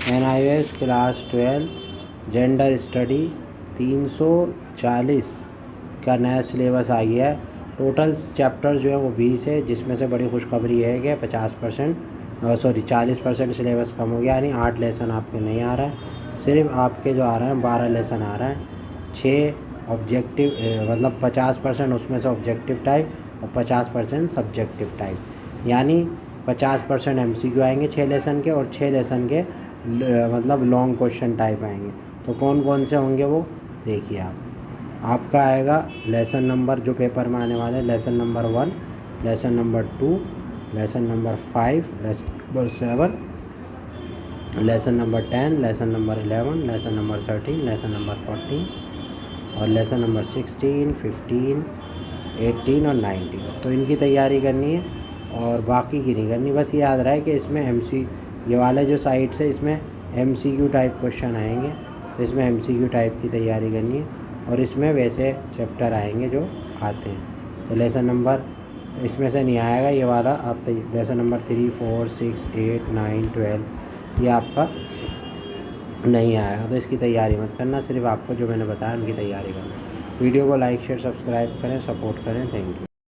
NIOS class 12 gender study 340 का नया syllabus आ गया है। टोटल चैप्टर जो है वो 20 है, जिसमें से बड़ी खुशखबरी है कि 40% सिलेबस कम हो गया, यानी 8 लेसन आपके नहीं आ रहा है। सिर्फ आपके जो आ रहे हैं 12 लेसन आ रहे हैं। 6 ऑब्जेक्टिव मतलब 50% उसमें से ऑब्जेक्टिव टाइप और 50% सब्जेक्टिव टाइप, यानी 50% MCQ आएंगे 6 लेसन के, और 6 लेसन के मतलब लॉन्ग क्वेश्चन टाइप आएंगे। तो कौन कौन से होंगे वो देखिए आपका आएगा लेसन नंबर जो पेपर में आने वाले हैं, lesson number 1, lesson number 2, lesson number 5, lesson number 7, lesson number 10, lesson number 11, lesson number 13, lesson number 14 और लेसन नंबर 16, 15, 18 और 19। तो इनकी तैयारी करनी है और बाकी की नहीं करनी। बस याद रहे कि इसमें ये वाले जो साइट्स है इसमें MCQ टाइप क्वेश्चन आएंगे, तो इसमें MCQ टाइप की तैयारी करनी है और इसमें वैसे चैप्टर आएंगे जो आते हैं। तो लेसन नंबर इसमें से नहीं आएगा ये वाला, आप लेसन नंबर 3, 4, 6, 8, 9, 12 ये आपका नहीं आएगा। तो इसकी तैयारी मत करना, सिर्फ आपको जो मैंने बताया उनकी तैयारी करना। वीडियो को लाइक शेयर सब्सक्राइब करें, सपोर्ट करें। Thank you.